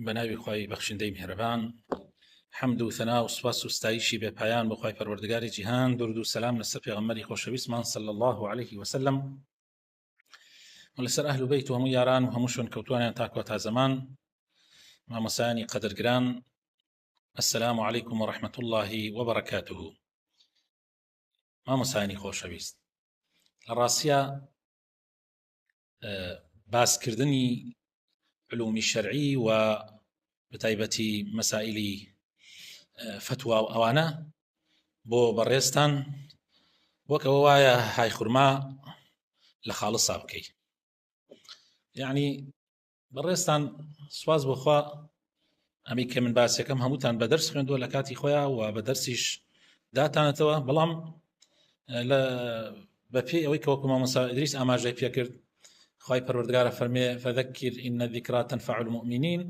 بەناوی خۆی بەخشندەی میهرەبان، حەمد و ثنا و سوپاس و ستایشی بێ پایان بۆ خۆی پەروەردگاری جیهان، درود و سەلام لەسەر پێغەمبەری خۆشەویستمان صلی الله عليه وسلم و لەسەر ئەهل و بەیت و هەموو یاران و هەموو شوێنکەوتوانیان تا کۆتا زەمان. مامۆسایانی قەدرگران، السلام علیکم ورحمة الله وبركاته. مامۆسایانی خۆشەویست، لە ڕاستیە باسکردنی علومی شەرعی و بتایبەتی مەسائلی فتوا و ئەوانە بۆ بەڕێستان وەکەوە وایە های خورما لە خاڵسا بکەی. یعنی بەڕێستان سواز بۆخوا ئەمی کە من باسیەکەم هەمووتان بە دەرس خوێندووە لە کاتی خۆیان و بە دەرسیش داتانەتەوە، بەڵام بە پێی ئەوەی کە وەکو مامۆستا ئیدریس ئاماژەی پێکرد، خی پەروەردگارە فەرمێ فەذەکر ئین الذیکرا تەنفع المؤمنین،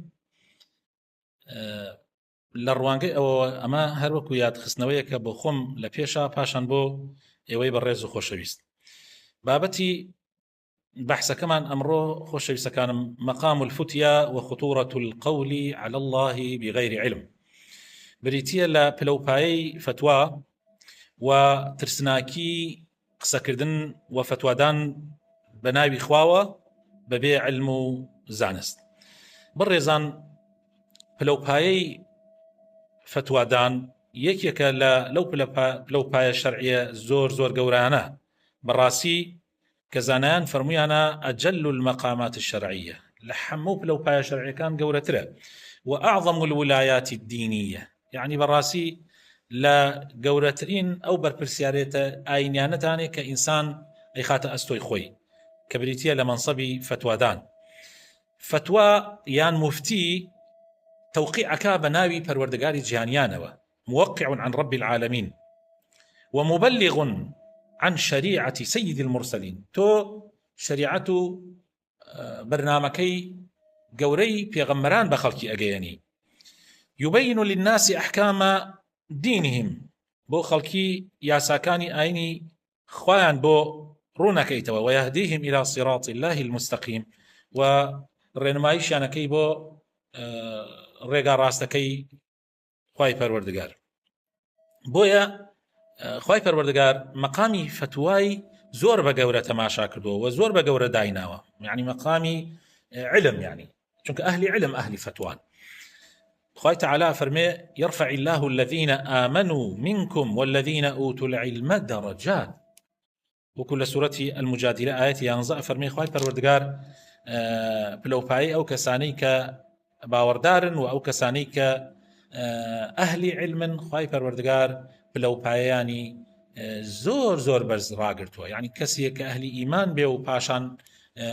لە ڕوانگەی ئەوە ئەمە هەر وەکو یادخستنەوەیە کە بۆ خۆم لە پێشە پاشان بۆ ئێوەی بەڕێز و خۆشەویست. بابەتی بەحسەکەمان ئەمڕۆ خۆشەویستەکانم مەقام الفتیا وخطورة القول على الله بغير علم، بریتیە لە پلەپایەی فتوا و ترسناکی قسەکردن و فتوادان بە ناوی خواوە بەبێ علم و زانست. بڕێزان، پلەپایەی فتوادان یەکێکە لەو پلەپایە شەرعیە زۆر زۆر گەورانە، بەڕاستی کە زانایان فەرمویانە ئەجل المەقامات الشەرعیە، لە هەموو پلەپایە شەرعیەکان گەورەترە، و ئەعظم الولایات الدینیە، یعنی بەڕاستی لە گەورەترین ئەو بەرپرسیارێتە ئاینیانەتانێک کە ئینسان ئەیخاتە ئەستۆی خۆی، کە بریتیە لە مەنسەبی فتوادان. فتوا یان مفتی توقيعك بناوي پروردگاری جهانیانەوە، موقع عن رب العالمين ومبلغ عن شريعة سيد المرسلين، تو شريعة برنامجي جوري بيغمران بخلقي أجياني، يبين للناس أحكام دينهم، بو خلقي ياساكاني آيني خوان بو رونكيتوا، ويهديهم إلى صراط الله المستقيم، ورنمايش أنا كيبو ڕێگا ڕاستەکەی خوای پەروەردگار. بۆیە خوای پەروەردگار مەقامی فتوای زۆر بە گەورە تەماشا کردووە و زۆر بە گەورە دایناوە، یعنی مەقامی علم، یعنی چونکە ئەهلی علم ئەهلی فتوان. خوای تەعالی فەرمێ يرفع الله الذين آمنوا منكم والذين أوتوا العلم درجات، وكل سورة المجادلة آيات ينزع فەرمێ خوای پەروەردگار پلەپایی ئەو کەسانەی کە باوەڕدارن و ئەو کەسانەی کە ئەهلی علمن، خوای پەروەردگار پلەپایەیانی زۆر زۆر بەرز ڕاگرتووە، یعنی کەسێک کە ئەهلی ئیمان بێ و پاشان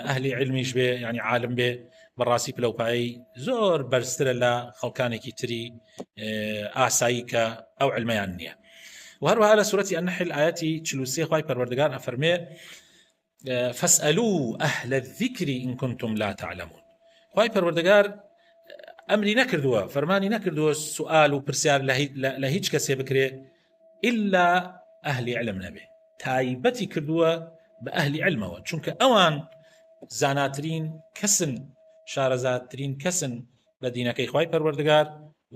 ئەهلی علمیش بێ، یعنی عالم بێ، بەڕاستی پلەپایی زۆر بەرزترە لە خەڵکانێکی تری ئاسایی کە ئەو علمەیان نییە. و هەروەها لە سورەتی النحل ئاەتی 43 خوای پەروەردگار ئەفەرمێ فاسألوا أهل الذكر إن كنتم لا تعلمون. خوای پەروەردگار ئەمری نەکردووە، فەرمانی نەکردووە سوال و پرسیار لە هیچ کەسێ بکرێ ئیلا ئەهلی علم نەبێ، تایبەتی کردووە بە ئەهلی علمەوە، چونکە ئەوان زاناترین کەسن، شارەزاترین کەسن بە دینەکەی خوای پەروەردگار،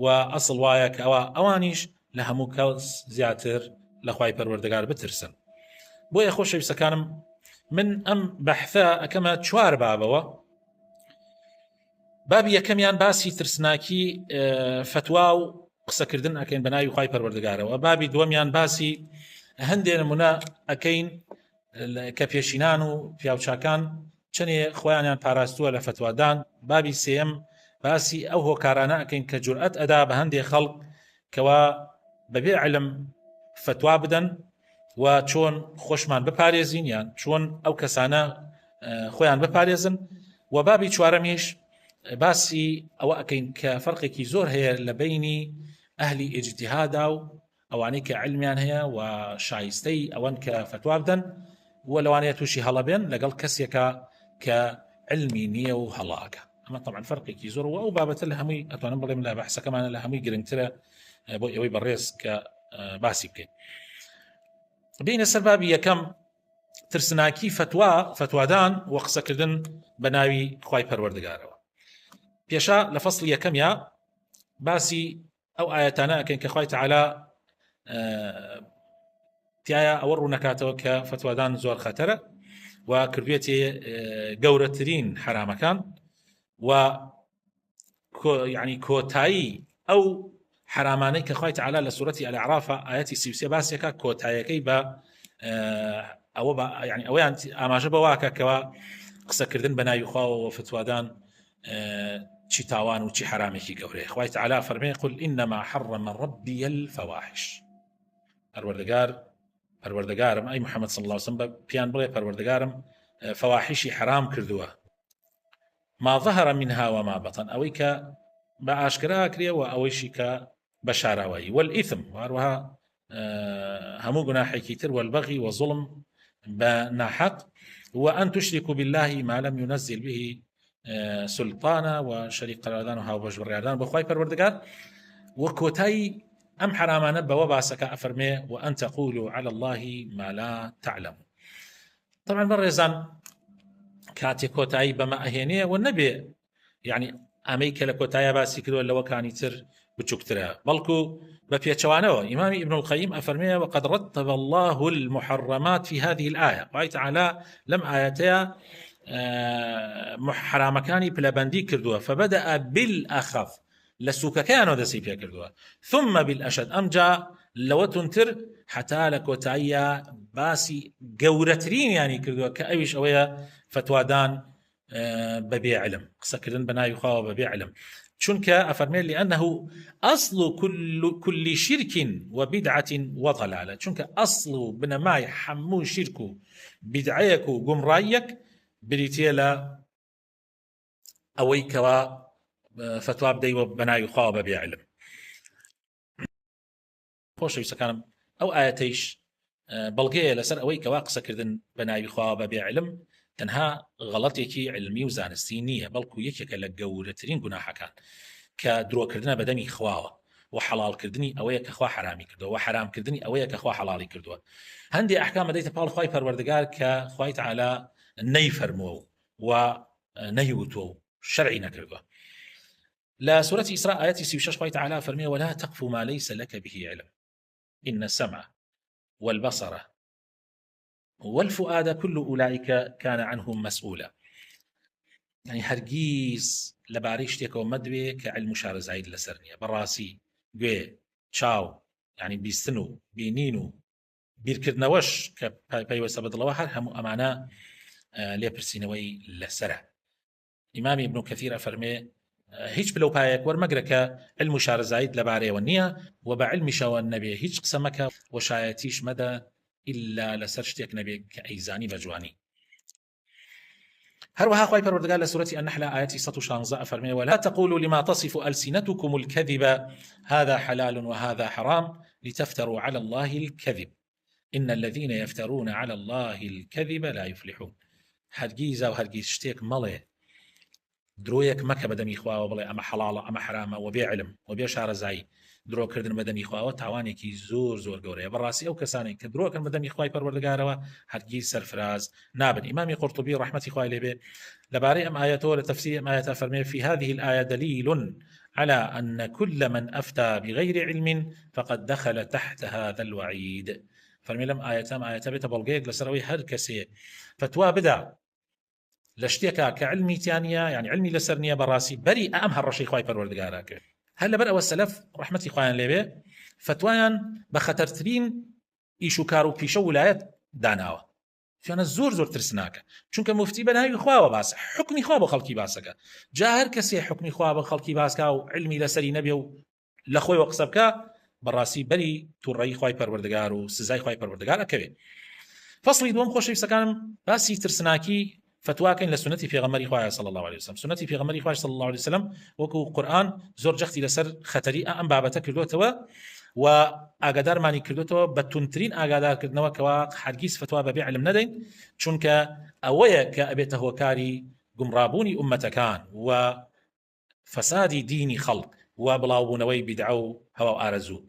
و ئەسڵ وایە کە ئەوانیش لە هەموو کەس زیاتر لە خوای پەروەردگار بترسن. بۆیە خۆشەویستەکانم، من ئەم بەحثە ئەکەمە 4 بابەوە. بابی یەکەمیان باسی ترسناکی فتوا و قسەکردن ئەکەین بە ناوی خوای پەروەردگارەوە. بابی دووەمیان باسی هەندێک نمونە ئەکەین کە پێشینان و پیاوچاکان چەندێ خۆیانیان پاراستووە لە فتوادان. بابی سێم باسی ئەو هۆکارانە ئەکەین کە جورئەت ئەدا بە هەندێک خەڵک کەوا بەبێ علم فتوا بدەن و چۆن خۆشمان بپارێزین، یان چۆن ئەو کەسانە خۆیان بپارێزن. و بابی چوارەمیش باسی ئەوە ئەکەین کە فەرقێکی زۆر هەیە لە بینی ئەهلی ئیجتیهادا و ئەوانەی کە علمیان هەیە و شایستەی ئەوەن کە فتوا بدەن و لەوانەیە تووشی هەڵەبێن لەگەڵ کەسێکە کە علمی نییە و هەڵاکە. ئەمە طبعا فەرقێکی زۆر، و ئەو بابەتە لە هەمووی ئەتوانم بڵێم لە بەحسەکەمانە لە هەمووی گرنگترە بۆ ئێوەی بەڕێز کە باسی بکەین. بینە سەر بابی یەکەم، ترسناکی فتوادان و قسەکردن بە ناوی خوای پەروەردگارەوە. پێشا لە فەصلی یەکەمیا باسی ئەو ئاەتانەکەن کە خوای تەعالا تایە ئەوە ڕوونەکاتەوە کە فتوادان زۆر خەتەرە و کردوێتی گەورەترین حرامەکان و یعنی کۆتایی ئەو حرامانەی کە خوای تەعالا لە سوورەتی ئەلعراف ئاەتی 33 باسێکە کۆتاییەکەی بە ئەوە یعنی ئەویان ئاماژە بەواکەکەوە قسەکردن بە ناوی خواوە و فتوادان چی تاوان و چی حرامێکی گەورەیە. خوای تەعالا فەرمێ قل إنما حرم ربي الفواحش. پەروەردگارم ئەی محەممەد صلی الله علیه و سلم پیان بڵێ پەروەردگارم فواحشی حرام کردووە ما ظهر منها وما بطن ئەوەی کە بە ئاشکرا کرێ و ئەوەیشی کە بە شاراوایی والئیثم وهروەها هەموو گوناحێکی تر والبغي وظلم بە ناحق وأن تشركوا بالله ما لم ينزل به سلطانا وشريك قراردان و هاوبەش بڕیاردان بە خوای پەروەردگار و کۆتایی ئەم حرامانە بەوە باسەکە ئەفەرمێ وأن تقولوا على الله ما لا تعلمون. طبعا بەڕێزان کاتێک کۆتایی بەمە ئەهێنێ و نەبێ یعنی ئەمەی کە لە کۆتایە باسی کردووە لەوەکانی تر بچووکترە بەڵکو بە پێچەوانەوە. ئیمامی ابن القیم ئەفەرمێ وقد رتب الله المحرمات في هذه الآية. خوای تەعالا لەم ئاەتەیە حرامەکانی پلەبەندی کردووە فبدأ بالأخف لە سووکەکەیانەوە دەسی پێ کردووە ثم بالأشد ئەمجا لەوە تونتر حتا لە کۆتاییە باسی گەورەترینیانی کردووە کە ئەویش ئەوەیە فتوادان بەبێ علم قسەکردن بە ناوی خواوە بەبێ علم چونکە ئەفەرمێ لأنه أصل كل شرك وبدعة وضلالة چونکە ئەصل و بنەمای هەموو شرک و بدعەیەک و گومڕاییەک بریتێ لە ئەوەی کەوا فتوا بدەیوە بە ناوی خواوە بەبێ علم. خۆشەویستەکانم ئەو ئاەتەیش بەڵگەیە لەسەر ئەوەی کەوا قسەکردن بە ناوی خواوە بەبێ علم تەنها غەڵەتێکی علمی و زانستی نییە بەڵکو یەکێکە لە گەورەترین گوناحەکان کە درۆکردنە بەدەمی خواوە و حەڵالکردنی ئەوەیە کە خوا حرامی کردووە و حرامکردنی ئەوەیە کە خوا حەڵالی کردووە. هەندێک ئەحکام دەیتە پاڵ خوای پەروەردگار کە خوای تەعالا نەیفەرمووە و نەیوتووە و شەرعی نەکردووە. لا سورة إسراء آيات 36 خوای تەعالا فەرمێ ولا تقف ما ليس لك به علم إن السمع والبصر والفؤاد كل أولئك كان عنهم مسؤولا. يعني هەرگیز لەبارەی شتێکەوە مەدوێ کە علم و شارەزایی لەسەر نییە بەڕاستی گوێ چاو يعني بیستن و بینین و بیرکردنەوەش کە پەیوەستە بەدڵەوە هەر هەموو ئەمانە لێپرسینەوەی لەسرە. ئیمامی ابن کەثیر فەرمێ هیچ بلەوپایەک وەرمەگرە کە علم و شارەزاییت لەبارەیەوە نییە و بە علمیشەوە نەبێ هیچ قسە مەکە و شایەتیش مەدە إلا لەسەر شتێک نەبێ کە ئەیزانی بە جوانی. هەروەها خوای پەروەردگار لە سورەتی النحل آية 116 أفرمي ولا تقولوا لما تصف ألسنتكم الكذب هذا حلال وهذا حرام لتفتروا على الله الكذب إن الذين يفترون على الله الكذب لا يفلحون. هەرگیز و هەرگیز شتێک مەڵێ درۆیەک مەکە بەدەمی خواوە بڵێ ئەمە حەڵاڵە ئەمە حرامە و بێ علم و بێ شارەزایی. درۆکردن بەدەمی خواوە تاوانێکی زۆر زۆر گەورەیە. بەڕاستی ئەو کەسانێک کە درۆکن بەدەمی خوای پەروەردگارەوە هەرگیز سەرفراز نابن. ئیمامی قورطوبی ڕەحمەتی خوای لێبێ لەبارەی ئەم ئاەتەوە لە تەفسیری ئەم ئاەتە فەرمێ في هذه الآية دليل على أن كل من أفتى بغير علم فقد دخل تحت هذا الوعيد. فەرمێ لەم ئاەتە بێتە بەڵگەیەک لەسەرەوەی هەر کەسێ فتوا بدا لە شتێکە کە علمی تیانە یعنی علمی لەسەر نییە بەڕاستی بەری ئەم هەڕەشەی خوای پەروەردگارە کرد. هەر لەبەر ئەوە سەلەف ڕەحمەتی خوایان لێبێ فتوایان بە خەتەرترین ئیش و کار و پیشە ویلایەت داناوە. فیانە زۆر زۆر ترسناکە چونکە مفتی بە ناوی خواوە باسە حکمی خوا بە خەڵکی باسەکە. جا هەر کەسێ حکمی خوا بە خەڵکی باسکا و علمی لەسەری نەبێ و لە خۆیەوە قسە بکە بەڕاستی بەری تووڕەیی خوای پەروەردگار و سزای خوای پەروەردگار ئەکەوێ. فەصلی دووەم خۆشەویستەکانم باسی ترسناکی فتواکەین لە سنەتی پێغەمبەری خوای صلی الله علیه وسلم. سنەتی پێغەمبەری خوای صلی الله علیه وسلم وەکو قورآن زۆر جەختی لەسەر خەتەری ئەم بابەتە کردوتەوە و ئاگادارمانی کردوتەوە بە تونترین ئاگادارکردنەوە کەوا هەرگیز فتوا بەبێ علم نەدەین چونکە ئەوەیە کە ئەبێتە هۆکاری گومڕابوونی ئومەتەکان و فەسادی دینی خەڵک و بڵاوبوونەوەی بیدعە و هەوا و ئارەزوو.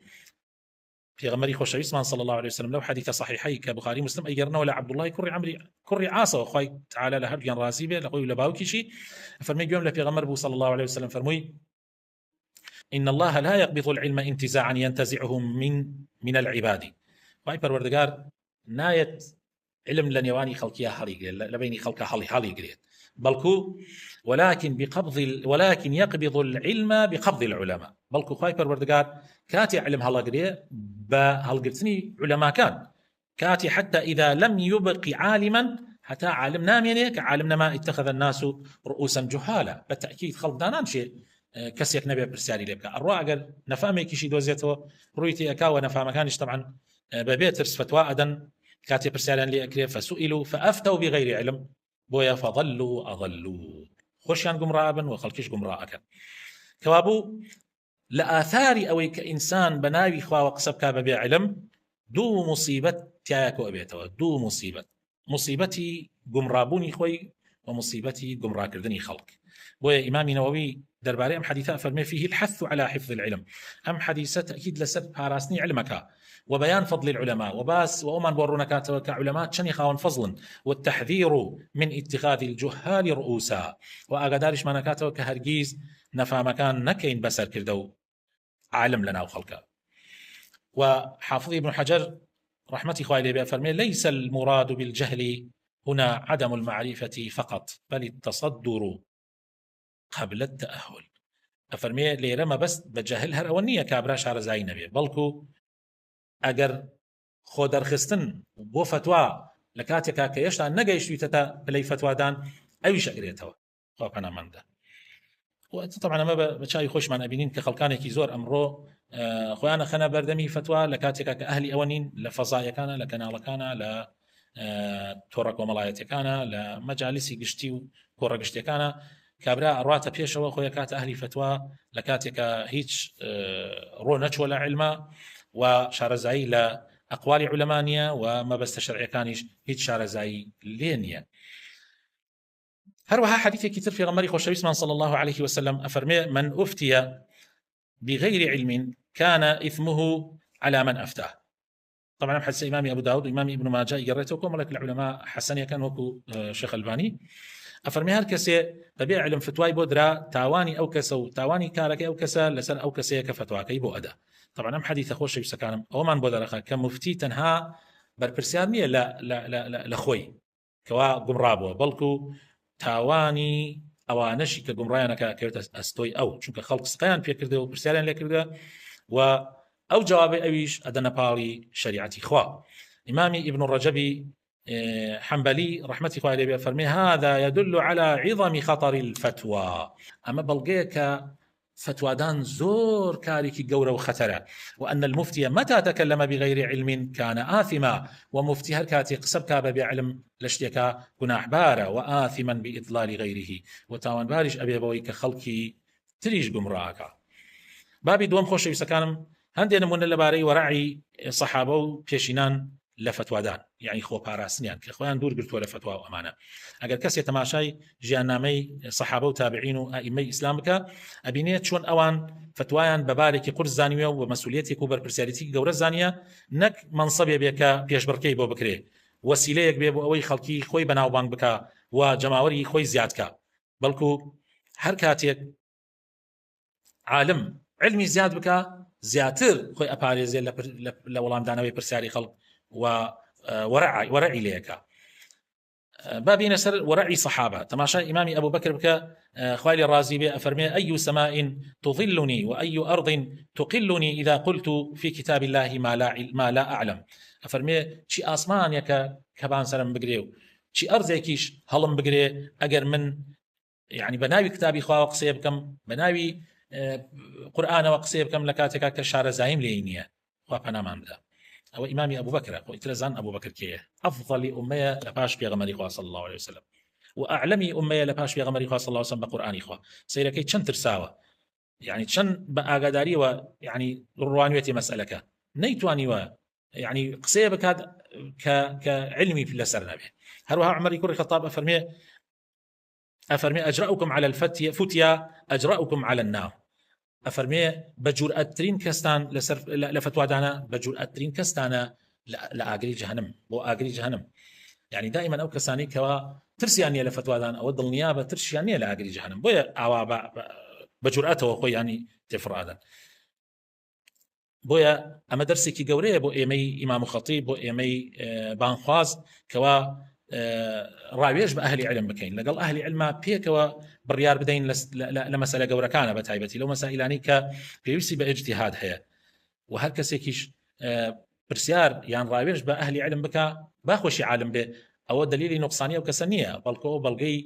غمري خوشويسمان صلى الله عليه وسلم لو حديث صحيحي كبخاري مسلم أيرنا ولا عبد الله كري عمري كري عاصة وخوي تعالى لهرجان راسيبه لقوي لباوكي شيء فرمي يوم لفي غمر بو صلى الله عليه وسلم فرمي إن الله لا يقبض العلم انتزاعا ينتزعه من العباد واي پروردگار نايت علم لنيواني خلقيا حالي لبيني خلقا حالي قريت بلكو ولكن يقبض العلم بقبض العلماء بلكو خاي پروردگار كاتي علم هلا قري بهالقرتني علماء كان كاتي حتى إذا لم يبق عالما حتى عالم نامينيك عالمنا ما اتخذ الناس رؤوسا جهالا بالتأكيد خلق دانان شيء كسيك نبي برسالي لبك الروا اگر نفهمي كيشي دوزيتو رويتي اكا ونفهم كانش طبعا ببيترس فتوى ادن كاتي برسالان لي اكري فسئلوا فافتوا بغير علم بويا فضلوا اضلوا خوشيان قمرابا وخلكيش قمراءك كوابو لآثار او كإنسان بناوي خوا وقسب كاب بعلم دو مصيبة تياكو ابيتو دو مصيبتي قمرابوني خوي ومصيبتي قمرا كردني خلق بويا امام نووي درباري ام حديثا فرمي فيه الحث على حفظ العلم ام حديثه تاكيد لسر باراسني علمك وبيان فضل العلماء وباس وأمان بورونك كعلماء شني خاون فضل والتحذير من اتخاذ الجهال رؤوسا واغدارش منكاتو كهرجيز نفا مكان نكين بسر كردو عالم لنا وخلقه وحافظ ابن حجر رحمتي خوالي بها فرمي ليس المراد بالجهل هنا عدم المعرفة فقط بل التصدر قبل التأهل أفرمي ليرما بس بجهل هر أولنية كابرا شارزاي نبي بلكو أجر خودر خستن بو فتوى لكاتيكا كيشتا نجيش تتا بلي فتوى دان أي شقريتها خواب أنا من ده وطبعا ما بشاي خوش من أبينين كخلقاني كي زور أمرو خويانا خنا بردمي فتوى لكاتيكا كأهلي أولين لفضايا كان لكنال كان ل تورك وملايتي كان لمجالسي قشتي وكورا قشتي كان كابرا أروات بيشوا خويا كات أهلي فتوى لكاتك هيج رونج ولا علما وشارزاي لأقوال علمانية وما بس شرعي كانش هيج شارزاي لينيا هروها حديث كتير في غمري خوش صلى الله عليه وسلم أفرمي من أفتي بغير علم كان إثمه على من أفتاه طبعا حديث إمامي أبو داود إمامي ابن ماجه يقرأتكم ولكن العلماء حسنية كان وكو شيخ الباني أفرمي هالكسي ببيع علم فتواي بودرا تاواني أو كسو تاواني كارك أو كسا لسن أو كسي كفتواكي بو أدا طبعا أم حديث أخوش يسكانم أو من بودرا كمفتي تنها بربرسيارنية لا خوي كوا قمرابو بلكو تاواني أوانشي كقمرايانا كاكيرت أستوي أو چونك خلق سقيان بيه كرده وبرسيارين ليه كرده و أو جوابي أويش أدنا بالي شريعتي خوا إمامي ابن الرجبي حنبلي رحمتي الله عليه فرمي هذا يدل على عظم خطر الفتوى أما بلغيك فتوى دان زور كاريكي قورة وخطرة وأن المفتي متى تكلم بغير علم كان آثما ومفتي هركاتي قسبك بعلم لشتيكا كناح بارا وآثما بإضلال غيره وتاوان بارش أبي بويك خلقي تريش قمراك بابي دوم خوش يسكانم هندي نمون لباري ورعي صحابة وبيشينان لفتوادان يعني خو باراسنيان كخوان دور قلتوا لفتوى وأمانة أجر كسي تماشاي جيانامي صحابة وتابعين وأئمي إسلامك أبينيت شون أوان فتويان ببارك قرص زانية ومسؤوليتي كوبر برسالتي جورة زانية نك منصبي بك بيش بركي بو بكري وسيليك بيبو أوي خلقي خوي بناو بانك بك وجماوري خوي زيادك بلكو هركاتيك عالم علمي زياد بك زياتر خوي أباريزي لولام دانوي برسالي خلق ورعي ليك بابي نسر ورعي صحابة تماشى إمامي أبو بكر بك خوالي الرازي بأفرمي أي سماء تظلني وأي أرض تقلني إذا قلت في كتاب الله ما لا أعلم أفرمي شي آسمان يك كبان سلام بقريو شي أرض يكيش هلم بقري أجر من يعني بناوي كتابي خوا وقصي بكم بناوي قرآن وقصي بكم لكاتك كشار زايم لينيا وابنا مامدا أو إمامي أبو بكر وإتلزان أبو بكر كيه أفضل أمية لباش بيغمري خواه صلى الله عليه وسلم وأعلمي أمية لباش بيغمري خواه صلى الله عليه وسلم بقرآني خواه سيركي چن ترساوة يعني چن بأغاداري ويعني روانيوتي مسألك نيتواني و يعني قصيبك هذا كعلمي في لسرنا به هروها عمر يكون الخطاب أفرمي أجرأكم على فتيا أجرأكم على النار ئەفەرمێ بە جورئەتترین کەستان لە فتوادانە بە جورئەتترین کەستانە لە ئاگری جەهەنم بۆ ئاگری جەهەنم. يعني دائما ئەو کەسانی کەوا ترسیان نیە لە فتوادان ئەوە دڵنیا بە ترسیان نیە لە ئاگری جەهەنم، بۆیە ئاوا بە جورئەتەوە خۆی ینی تێفڕادەن. بۆیە ئەمە دەرسێکی گەورەیە بۆ ئێمەی ئیمام خەتیب، بۆ ئێمەی بانخواز کەوا ڕاوێژ بە ئەهلی علم بکەین، لەگەڵ ئەهلی علما پێکەوە بڕیار بدەین لە مەسەلە گەورەکانە بە تایبەتی لەو مەسائلانی کە پێویستی بە ئیجتیهاد هەیە، و هەر کەسێکیش پرسیار یان ڕاوێژ بە ئەهلی علم بکە باخۆشی عالم بێ، ئەوە دلیلی نوقسانی ئەو کەسە نییە، بەڵکو بەڵگەی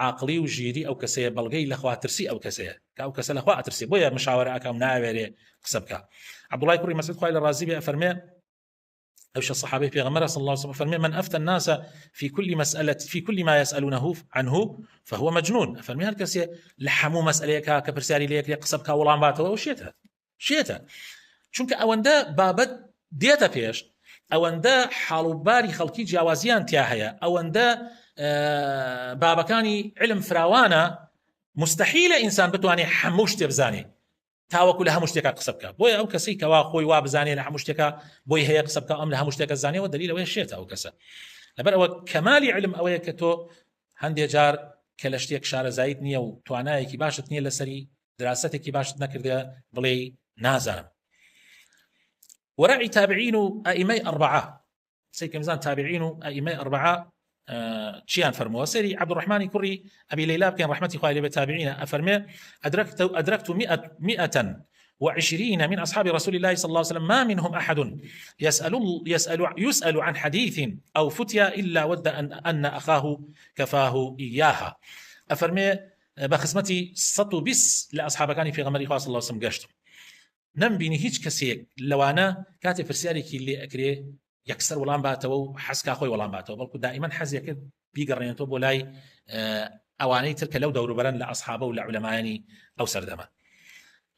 عاقلی و ژیری ئەو کەسەیە، بەڵگەی لەخواترسی ئەو کەسەیە کە ئەو کەسە لەخوا ئەترسی، بۆیە مشاورە ئەکەم ناوێرێ قسە بکە. عەبدوڵای کوڕی مەسعود خوای لە ڕازی بێ ئەفەرمێ أو الصحابي في غمرة صلى الله عليه وسلم فرمي من أفتى الناس في كل ما يسألونه عنه فهو مجنون. فرمي هالكسي لحمو مسألة كبرسالي ليك قصبك ولان باته وشيتها شيتها چونك أوندا بابت ديتا بيش أوندا حالوباري خلقي جوازيان تياهيا أوندا بابكاني علم فراوانا مستحيل إنسان بتواني حموش تبزاني تاوەکو لە هەموو شتێکا قسە بکە، بۆیە ئەو کەسی کەوا خۆی وا بزانێ لە هەموو شتێکا بۆی هەیە قسە بکە، ئەم لە هەموو شتێکە زانێەوە دلیلەوەی شێتە ئەو کەسە. لەبەر ئەوە کەمالی علم ئەوەیە کە تۆ هەندێک جار کە لە شتێک شارەزایت نییە و توانایەکی باشت نییە لەسەری دراستێکی باشت نەکردە بڵێ نازانم. وەراعی تابعین و ئەئیمەی ئەربعە، سەی کەمزان تابعین و ئەئیمەی ئەربعە چیان فەرمووە؟ سەری عەبدوڕەحمانی کوڕی ئەبی لەیلا بکەین ڕەحمەتی خوای لێ بێ تابعینە، ئەفەرمێ أدركت 120 من أصحاب رسول الله صلى الله عليه وسلم ما منهم أحد يسأل عن حديث أو فتيا إلا ود أن أخاه كفاه إياها. أفرمي بخصمتي سطو بس لأصحاب كان في غمر إخوة صلى الله عليه وسلم قاشتم نم بيني هيج كسيك لوانا كاتب فرسياري كي اللي أكري يكسر ولان باتو حسكا خوي ولان باتو بلكو دائما حزيك بيقرينتو بولاي أواني تلك لو دور بران لأصحابه ولا علماء أو سردما.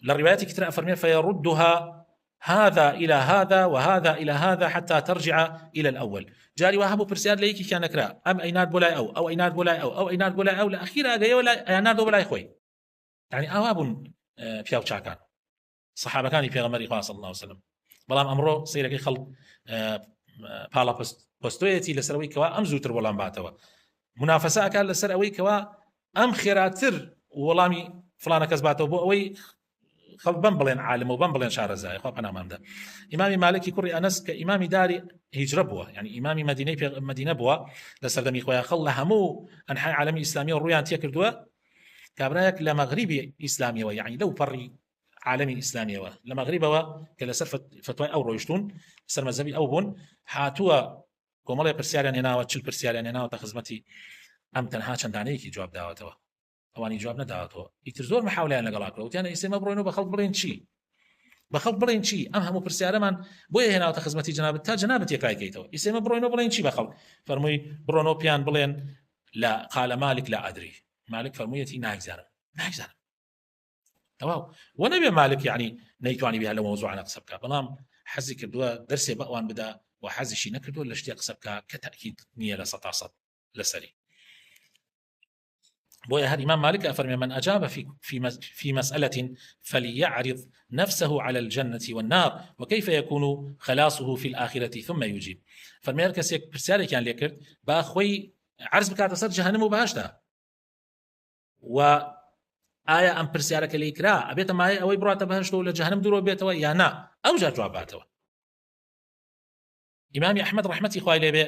للروايات كتير أفرمي فيردها هذا إلى هذا وهذا إلى هذا حتى ترجع إلى الأول. جاري وهبو برسيار ليكي كان كرا أم أيناد بولاي أو أيناد بولاي أو أيناد بولاي أو لأخيرا أجي ولا أيناد بولاي خوي. يعني أواب فياو شاكان صحابة كان في غمر إخوان صلى الله عليه وسلم. بلام أمره صيرك خلق بالا بوستويتي لسروي كوا أم زوتر ولا بعتوا. منافسة كان لسروي كوا أم خيراتر ولامي فلان كسباته بوي خلق بنبلين عالم وبنبلين شارزاي خو أنا مامدا. إمامي مالكي كوري أنس كإمامي داري هجرة بوا يعني إمامي مدينة بوا لسردمي خويا خلها مو أنحاء عالمي إسلامي والريان تيكردوا كابرايك لمغربي إسلامي يعني لو بري عالمي إسلامي لمغربه كلا سر فتوى أو رويشتون سر مذهبي أو بون حاتوا كومالي برسيالين هنا وتشل برسيالين هنا وتخزمتي أم تنها چندانەیەکی جواب داوەتەوە ئەوانی جواب نەداوەتەوە ئیتر زۆر محاولەیان لەگەڵا کرد وتیانە ئیسێمە بڕۆین و بە خەڵک بڵێن چی بە خەڵک بڵێن چی ئەم هەموو پرسیارەمان بۆیە هێناوەتە خزمەتی جەنابەت تا جەنابەت یەکلایکەیتەوە ئیسێمە بڕۆین و بڵێن چی بە خەڵک فەرمووی بڕۆن و پیان بڵێن لا قال مالك لا أدري مالك فەرموویەتی ناگزانم تمام ونبي مالك يعني نيتواني بها لو موضوعنا قسبك بلام حزي كردوا درسي بأوان بدا وحزي شي نكردوا لاشتيا قسبك كتأكيد نية لسطاصت لسري بويا هذا إمام مالك أفرمي من أجاب في مسألة فليعرض نفسه على الجنة والنار وكيف يكون خلاصه في الآخرة ثم يجيب فرمي هالكسيك برسالي كان ليكرد باخوي عرض بكاتا سر جهنم وبهاشتا و آیا ئەم پرسیارەکە لێی کرا ئەبێتە مای ئەوەی بڕاتە بەهەشتەوە لە جەهەنەم دوورەوە بێتەوە یا نا ئەو جار جواباتەوە. ئیمامی ئەحمەد ڕەحمەتی خوای لێ بێ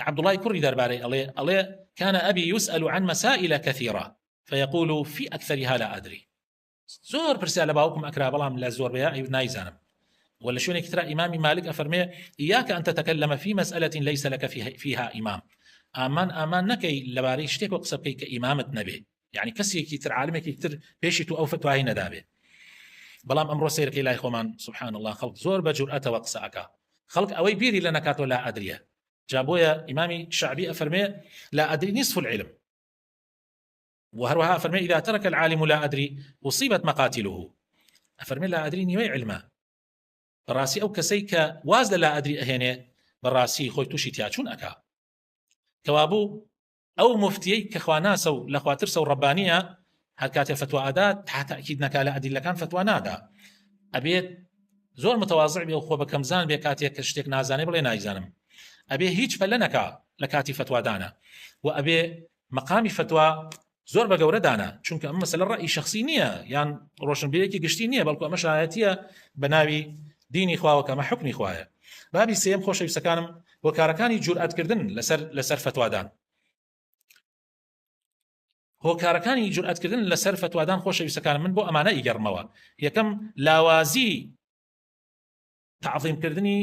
عەبدوڵای کوڕی دەربارەی ئەڵێ كان أبي يسأل عن مسائل كثيرة فيقول في أكثرها لا أدري. زۆر پرسیار لە باوکم ئەکرا بەڵام لە زۆر بەیە ئەی نایزانم. ولا شوێنێکی ترا ئیمامی مالک ئەفەرمێ إياك أن تتكلم في مسألة ليس لك فيها إمام. ئامان نەکەی لەبارەی شتێک قسە بکەی کە ئیمامت نەبێ. يعني كسيكي تر عالمك تر بيشتو أو فتوى هنا دابه بلام أمر سيرك إلهي خومان سبحان الله خلق زور بجرأة وقساك خلق أوي بيري لنكاتو لا أدريه جابويا إمامي شعبي أفرمي لا أدري نصف العلم وهروها أفرمي إذا ترك العالم لا أدري أصيبت مقاتله أفرمي لا أدري نيوي علمه براسي أو كسيك وازل لا أدري أهيني براسي خويتوشي تياتشون أكا كوابو أو مفتيي كخواناس لخواترس وربانية هەر کاتێ فتوا ئەدا تا تاکید نەکا لە ئەدیلەکان فتوا نادا، ئەبێت زۆر متواضع بێ و خۆ بە کەمزان بێ کاتێک کە شتێک نازانێ بڵێ نایزانم، ئەبێ هیچ پەلە نەکا لە کاتی فتوادانە و ئەبێ مەقامی فتوا زۆر بە گەورە دانا، چونکە ئەمە مەسەلە ڕەئی شەخسی نییە یان ڕۆشنبیرێکی گشتی نییە، بەڵکو ئەمە شایەتیە بە ناوی دینی خواوە کە ئەمە حوکمی خوایە. بابی سێم خۆشەویستەکانم هۆکارەکانی جورئەتکردن لەسەر فتوادان. هۆکارەکانی جورئەتکردن لەسەر فتوادان خۆشەویستەکانم من بۆ ئەمانە ئیگەڕمەوە. یەکەم لاوازی تعظیمکردنی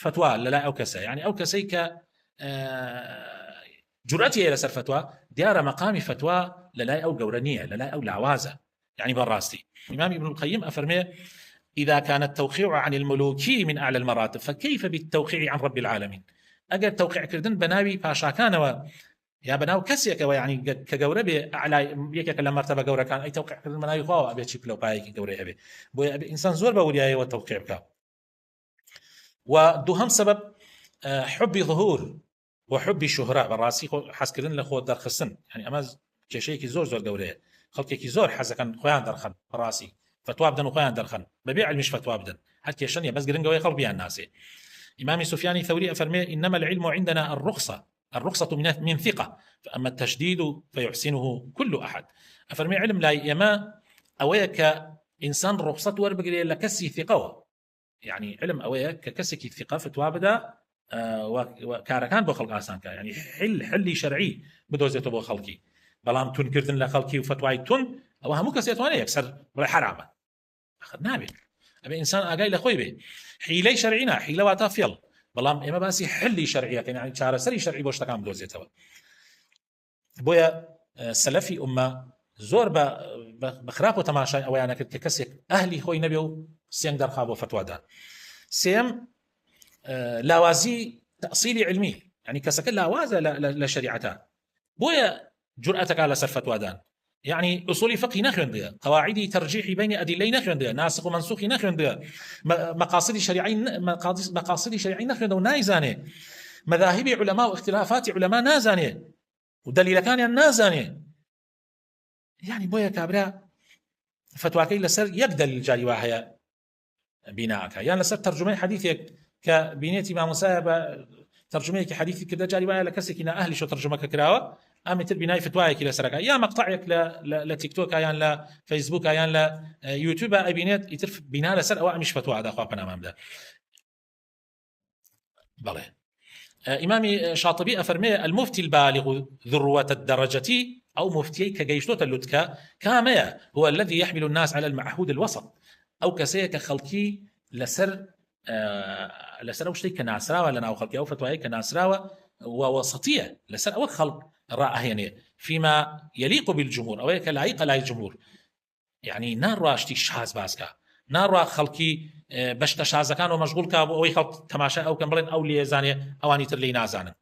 فتوا لەلای ئەو کەسە، یعنی ئەو کەسەی کە جورئەتی هەیە لەسەر فتوا دیارە مەقامی فتوا لەلای ئەو گەورە نییە، لەلای ئەو لاوازە، یعنی بەڕاستی. ئیمام ابن القیم ئەفەرمێ إذا كان التوقيع عن الملوكي من أعلى المراتب فكيف بالتوقيع عن رب العالمين؟ أجر توقيع كردن بناوي باشاكان يا بناو كسيك يعني كجورة بأعلى يك كلام مرتبة جورة كان أي توقيع كردن بناوي خوا أبي تشيب لو بايك جورة أبي إنسان زور بولياء والتوقيع بك. ودوهم سبب حب ظهور وحب الشهرة بالراسي حس كردن لخو درخصن، يعني أما كشيء كي زور جورة خلق كي زور حس كان خوان درخن بالراسي فتوا بدن وخوان درخن ببيع المش فتوا بدن حتى يشني بس قرن قوي خلق بيان الناس. إمام سفيان ثوري أفرمي إنما العلم عندنا الرخصة من ثقة، فأما التشديد فيحسنه كل أحد. أفرمي علم لا يما أويك إنسان رخصة وربقري لكسي ثقة، يعني علم أويك ككسي ثقة فتوا بدا وكاركان بو خلق آسان يعني حلي شرعي بدوزيته بو خلقي بلام تون كردن لخلقي وفتواي تون أو همو كسيتواني يكسر بلا حرامة أخذنا به أبي إنسان أقاي لخوي به حيلي شرعينا حيلة واتافيل بلام إما باسي حلي شرعية يعني شارة سري شرعي بوشتكام بدوزيته بويا سلفي أمة زور بخراپ و تماشای ئەویانە کرد کە کەسێک ئەهلی خۆی نەبێ و سێنگ دەرخا بۆ فتوادان. سێم لاوازی تەئصیلی علمی، يعني کەسەکە لاوازە لە شریعەتە بۆیە جورئەتەکە لەسەر فتوادان، يعني أصولي فقهي نخوێندووە، قواعدی ترجیحی بین ئەدیلەی نخوێندووە، ناسخ و منسوخی نخوێندووە، مقاصدی شریعی نخوێندووە و نایزانێ، مذاهبی علما و اختلافاتی علما نازانێ و دلیلەکانیان نازانێ، يعني بويا كابرا فتواكي لسر يقدر الجاري هي بناءك يعني لسر ترجمه حديثك كبنيتي ما مسايبه ترجمه حديثي كذا جاري وهي لكسكنا اهلي شو ترجمه كراوه امثل بناء فتواك لسرك يا مقطعك لا تيك توك يعني لا فيسبوك يعني لا يوتيوب اي بنيت يترف بناء لسر او مش فتوى هذا اخو بنا امام ده بله. امامي شاطبي افرمي المفتي البالغ ذروه الدرجه أو مفتي كجيشتوت اللتكا كاميا هو الذي يحمل الناس على المعهود الوسط أو كسيك خلقي لسر وشتي كناسراوة لنا أو خلقي أو فتوى كناسراوة ووسطية لسر أو خلق رأى يعني فيما يليق بالجمهور أو كلايق لا الجمهور، يعني نار راشتي شاز باسكا نار خلقي بشت شاز كانوا مشغول كابو أو خلق تماشا أو كمرين أو ليزانية أواني ترلي نازانا.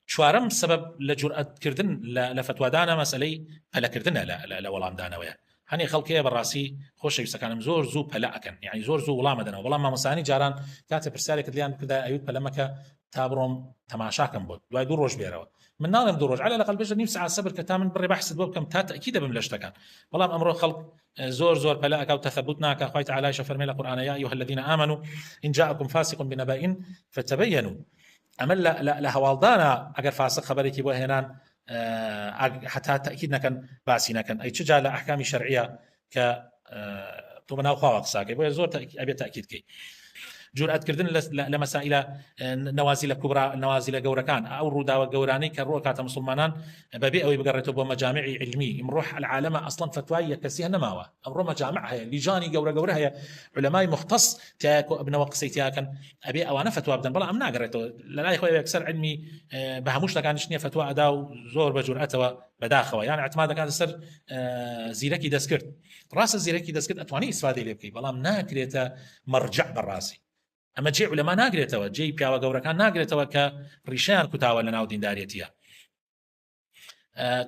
شوارم سبب لجرأت كردن لفتوادانا مسألة هلا كردن لا ولام دانويا هني خلقيه براسي خوش يسكن زور زو بلا أكن يعني زور زو ولا مدنا ولا ما مساني جاران كاتب رسالة كديان كذا أيود بلمك تابرم تماشاكم بود دواي دور روج بيروا من نالم دور روج على الأقل بيجر نفس على الصبر كتامن بري بحث دوب كم تات أكيد بملشتكان والله أمره خلق زور بلا أكا وتثبتنا كخويت على شفر من القرآن يا أيها الذين آمنوا إن جاءكم فاسق بنبأ فتبينوا أمل لا هوالدانا أجر فاسق خبرك يبغى هنان حتى تأكيد نكن باسي نكن أي شجع لأحكام شرعية ك طبعا أو خواق ساق يبغى زور أبي تأكيد كي جرأت كردن لمسائل نوازل كبرى نوازل جوركان أو رودا وجوراني كروكات مسلمانان ببيئة ويبقرتوا بمجامع علمي مروح العالم أصلا فتواية كسيها نماوة أمر مجامعها لجاني جورة هي علماء مختص تاكو ابن وقسي تاكن أبي أو أنا فتوى بدن بلا أمنا قريته لا يا أخوي أكثر علمي بهموش لكان شنيا فتوى أداو زور بجرأته بداخوة يعني اعتماد كان السر زيركي دسكرت راس الزيركي دسكرت أتواني استفادة لي بكي بلا أمنا كريته مرجع بالراسي أما جي علماء ناقريتوا جي بياوا جوركان ناقريتوا كريشان كتاوى لنا ودينداريتيا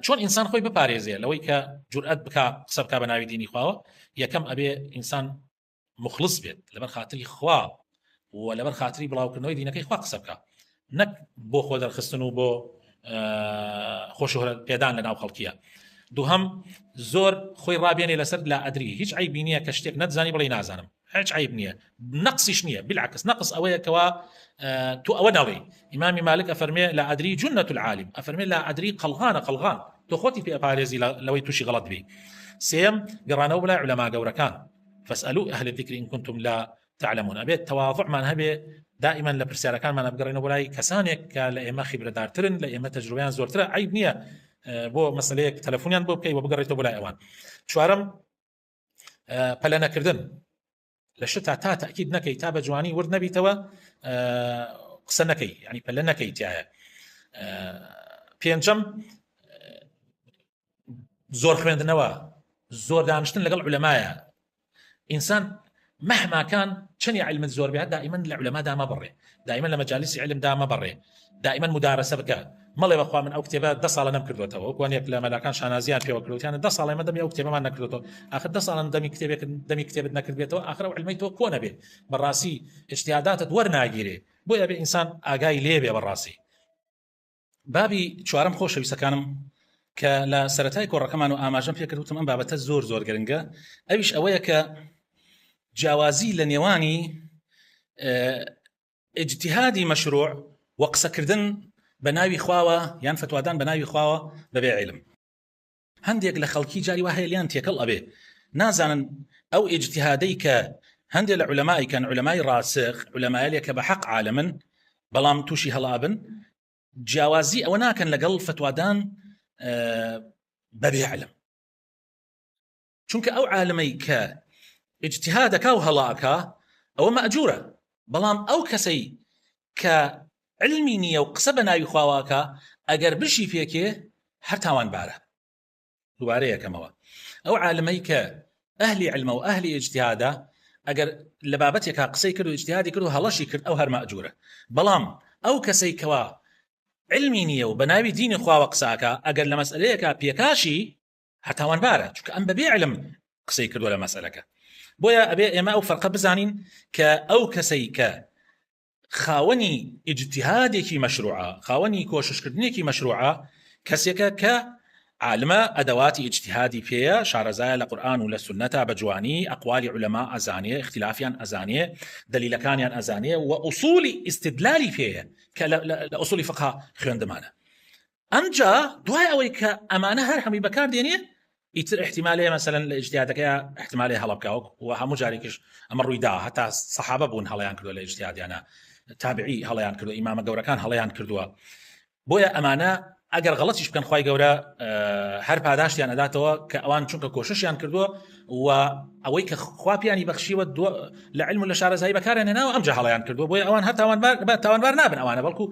چون إنسان خوي بباريزيه لوي كجرأت بكا سبكا بناوي ديني خواوا يكم أبي إنسان مخلص بيت لبر خاطري خوا ولبر خاطري بلاو كنوي دينكي خوا سبكا نك بو خود الخستنو بو خوشهر بيدان لنا وخلقيا دوهم زۆر خۆی ڕابێنێ لەسەر لا ئەدری هیچ عیبی نییە کە شتێک نەتزانی بڵێ نازانم هیچ عیب نییە نقصیش نییە بالعکس نقص ئەوەیە کەوا تو ئەوە ناڵێ ئیمامی مالک ئەفەرمێ لا ئەدری جنة العالم ئەفەرمێ لا ئەدری قەلغان تۆ خۆتی پێ ئەپارێزی لەوەی تووشی غەڵەت بی سێم گەڕانەوە بڵای علەما گەورەکان فاسألوا أهل الذكر إن كنتم لا تعلمون أبيت تواضع من هبه دائما لبرسياركان من أبقرين وبلاي كسانك كلا خبرة دارترن لا تجربيان زورترا عيب نية بو مسألة تلفونيان بو بكي وبقريت وبلاي أوان شوارم بلنا كردن لشتا تا تأكيد نكي تابا جواني ورد نبي توا قصة نكي يعني بلنا كي تيايا بينجم زور خويندنوا زور دانشتن لقل علماء إنسان مهما كان شني علم الزور بها دائما العلماء دا ما بري دائما لمجالس علم دا ما بري دائما مدارسة بك مالي بخوا من أو كتابة دصالة نمكردوته وكوان يكلا ملاكان شانازيان في وكلوت يعني دصالة ما دمي أو كتابة ما نكردوته آخر دصالة دمي كتابة نكرد بيته آخر علميته كونه به بالراسي اجتهادات دورنا جيري بويا بإنسان آقاي ليه بالراسي بابي شوارم خوش بيسكانم كلا سرتاي كور كمانو آماجم في كردوتم أم بابته زور قرنجا أيش أويك جوازي لنيواني اجتهادي مشروع وقصة كردن بناوي خواوة يعني فتوادان بناوي خواوة ببيع علم هنديك لخلقي جاري وهي ليان تيكل أبي نازانا أو اجتهاديك هندي العلماء كان علماء راسخ علماء ليك بحق عالما بلام توشي هلابن جوازي أو ناكن لقل فتوادان ببيع علم چونك أو عالميك اجتهادك أو هلاك أو مأجورة بلام أو كسي كعلمي نية وقصبنا يخواك أجر بشي فيك هرتاوان باره دوباره كما أو عالميك أهلي علم وأهلي اجتهادا أجر لبابتك قصي كردو اجتهادي كردو هلاشي كرد أو هر مأجورة بلام أو كسي كوا علمي نية وبناوي دين خوا قصاك أجر لمسألة بيكاشي هرتاوان باره چونك أم ببيع علم قصي كردو لمسألك بويا أبي إما أو فرق بزانين كأو كسيك خاوني اجتهادك مشروعة خاوني كوشش كردنيك مشروعة كسيك كعالم أدوات اجتهادي فيها شارزايا لقرآن ولا سنة بجواني أقوال علماء أزانية اختلافيا أزانية دليل كانيان أزانية وأصول استدلالي فيها كأصول فقه خيون دمانة أنجا دواء أويك أمانة هرحمي بكار دينية يتر احتماليه مثلا الاجتهادك احتماليه هلبكاوك وهمو جاريكش امر ويدا حتى صحابه بون هليان كردو الاجتهاد انا تابعي هليان كردو امام گەورەکان هليان كردوا بويا امانه اگر غلطيش بكن خوي گەورە هر پاداشتیان اداتەوە کە ئەوان چونکە کۆششیان کردووە و ئەوەی کە خوا پیانی بەخشیوە لە علم و لە شارەزایی بەکارێن هێناوە ئەمجا هەڵەیان کردووە بۆیە ئەوان هەر تاوانبار نابن ئەوانە بەڵکو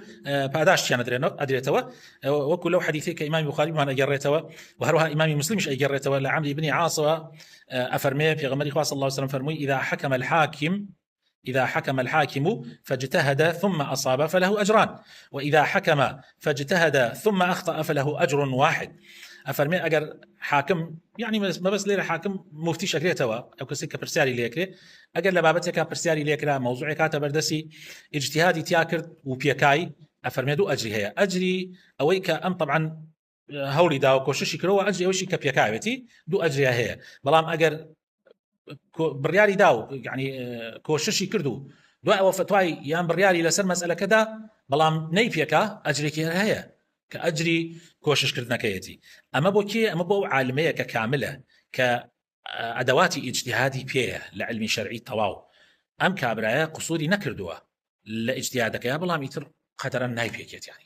پاداشتیان ئەدرێتەوە وەکو لەو حەدیثەی کە ئیمامی بوخاریمان ئەگەڕێتەوە و هەروەها ئیمامی مسلمیش ئەگەڕێتەوە لە عەمری بن عاصەوە ئەفەرمێ پێغەمبەری خوا صلی الله عليه وسلم فەرمووی إذا حكم الحاكم فاجتهد ثم أصاب فله أجران وإذا حكم فاجتهد ثم أخطأ فله أجر واحد أفرمي أجر حاكم يعني ما بس ليه حاكم مفتي شكريتوا أو كسيك برسالي ليكري أجر لبابتك برسالي ليكرا موضوع كاتب بردسي اجتهادي تياكر وبيكاي أفرمي دو أجري هي أجري أويك أم طبعا هولي داو كوششي كرو أجري أوشي كبيكاي بتي دو أجري هي بلام أجر بريالي داو يعني كوششي كردو دواء وفتواي يان بريالي لسر مسألة كذا بلام نيبيكا أجري كيها هي كأجري كوشش كردنا كيتي أما بو عالمية كاملة كأدوات اجتهادي بيه لعلم شرعي طواو أم كابرايا قصوري نكردوا لاجتهادك يا بلام يتر قدرا نيبيكيت يعني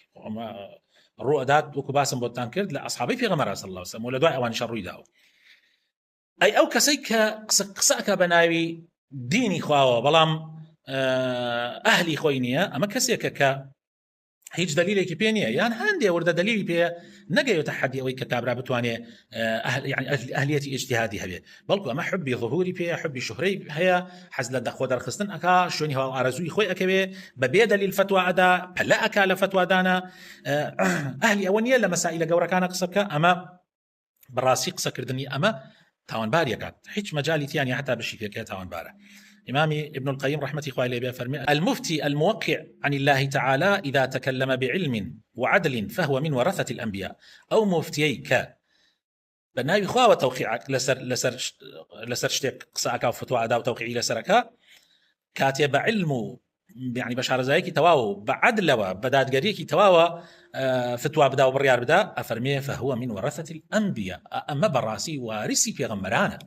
الرؤدات وكباسم بوتان كرد لأصحابي في غمرة صلى الله عليه وسلم ولا دواء وان شروي داو أي أو كسيك قصك بناوي ديني خواوة بلام أهلي خوينية أما كسيك هیچ دلیلی که پێنیە یان هەندێ وردە دلیلی پێ نەگەیە تحدی ئەوەی کە کابرا بتوانێ يعني ئەهلیەتی اجتهادی هەبێ بەڵکو ئەمە حبی ظهوری پێ حبی شهرەی هەیە حەز لە دەخۆ دەرخستن ئەکا شوێنی هەواڵ ئارەزووی خۆی ئەکەوێ بەبێ دلیل فتوا ئەدا پەلە ئەکا لە فتوادانە ئەهلی ئەوە نییە لە مەسائلە گەورەکانە قسە بکە ئەمە بەڕاستی قسەکردنی ئەمە تاوانباریەکات هیچ مەجالی تیانی حتا بشی پێکە تاوانبارە إمامي ابن القيم رحمة الله عليه فرمي المفتي الموقع عن الله تعالى إذا تكلم بعلم وعدل فهو من ورثة الأنبياء أو مفتيك بناوي خوا وتوقيعك لسر شتێک قسەکە و فتووادا و تەوقیعی لەسەرەکە کاتێ بە علم و يعني بەشارەزایەکی تەواو بە عەدلەوە بە دادگەریەکی تەواوە فتوا بدا و بڕیار بدا ئەفەرمێ فهو من ورثة الأنبياء ئەمە بەڕاستی وارثی پێغەمبەرانە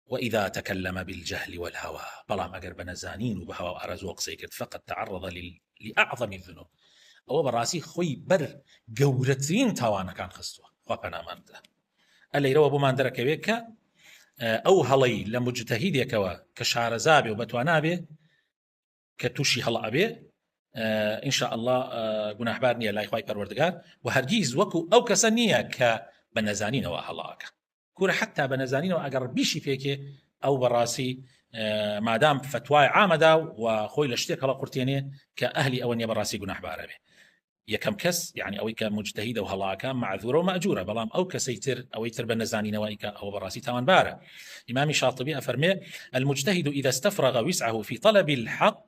وإذا تكلم بالجهل والهوى بەڵام ئەگەر بە نەزانین و بە هەوا ئارەزوو قسەی کرد فقد تعرض لأعظم الذنوب ئەوە بەڕاستی خۆی بەر گەورەترین تاوانەکان خستووە خوا پەنامان بدە. ئەلەیرەوە بۆمان دەرەکەوێت کە ئەو هەڵەی لە مجتەهیدێکەوە کە شارەزابێ و بەتوانابێ کە تووشی هەڵە ئەبێ إن شاء الله گوناحبار نییە لای خوای پەروەردگار و هەرگیز وەکو ئەو کەسە نییە کە بە نەزانینەوە هەڵاکە کورە حتا بە نەزانینەوە ئەگەر بیشی پێکێ ئەو بەڕاستی مادام فتوای عامەدا و خۆی لە شتێک هەڵە قورتێنێ کە ئەهلی ئەوە نیە بەڕاستی گوناحبارە بێ. یەکەم کەس یعنی ئەوەی کە مجتەهید و هەڵاکە معذورە و مەجورە بەڵام ئەو کەسەی تر ئەوەی تر بە نەزانینەوەی کە ئەوە بەڕاستی تاوانبارە. ئیمامی شاطبی ئەفەرمێ المجتهد إذا استفرغ وسعه في طلب الحق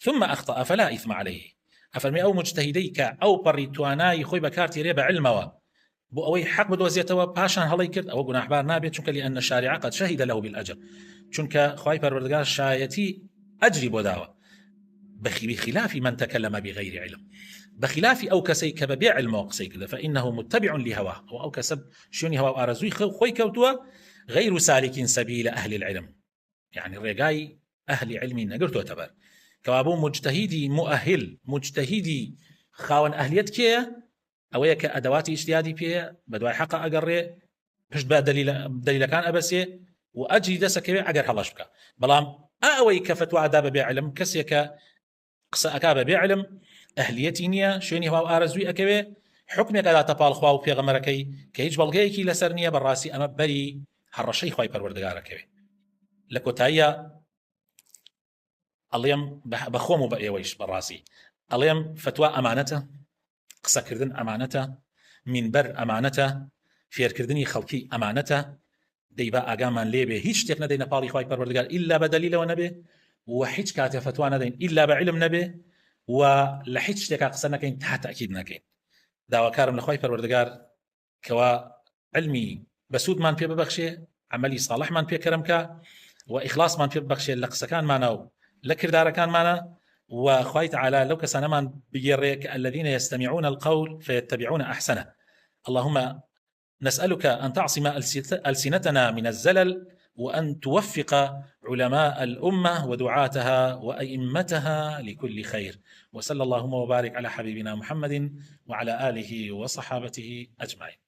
ثم أخطأ فلا إثم عليه. ئەفەرمێ ئەو مجتەهیدەی کە ئەو پەڕی توانای خۆی بەکارتێنێ بە علمەوە بۆ ئەوەی حق بدۆزێتەوە پاشان هەڵی کرد ئەوە گوناحبار نابێت چونکە لأن الشارع قد شهد له بالأجر چونکە خوای پەروەردگار شایەتی ئەجری بۆ داوە بخلاف من تكلم بغير علم بخلاف أو كسي كببيع الموقسي كذا فإنه متبع لهواه أو كسب شوني هوا أرزوي خوي كوتوا غير سالك سبيل أهل العلم يعني الرجاي أهل علمي نقرت وتبر كوابو مجتهدي مؤهل مجتهدي خاون أهليت كيه أو يك أدوات اجتهادي بيه بدواي حق أقري بش دليل كان أبسي وأجري دسك أقر حلاش بك بلام أوي كفتوى أداب بعلم كسيك قصة أكاب بعلم أهليتي نية شويني هو أرزوي أكوي حكمك على تبال خوا وفي غمركي كيج بلغيكي لسرنية بالراسي أما بري هالرشي خواي پروردگار كوي لكو تايا اليوم بخوم بقى ويش بالراسي اليوم فتوى أمانته قصة كردن أمانته منبر أمانته فير كردني خلقي أمانته ديبا أقامان ليبه هيش تيق ندين بالي خواي پروردگار إلا بدليل ونبه وحيش كاتي فتوى ندين إلا بعلم نبه ولحيت شتێکا قسە نەکەین تا تاکید نەکەین داواکارم لە خوای پەروەردگار کەوا علمی بەسوودمان پێ ببەخشێ عملی صالحمان پێکەرم کە و ئیخلاسمان پێ ببەخشێ لە قسەکانمانە و لە کردارەکانمانە و خوای تعالی لەو کەسانەمان بگێڕێ کە الذين يستمعون القول فيتبعون أحسنه. اللهم نسألك أن تعصم ألسنتنا من الزلل وأن توفق علماء الأمة ودعاتها وأئمتها لكل خير. وصلى اللهم وبارك على حبيبنا محمد وعلى آله وصحابته أجمعين.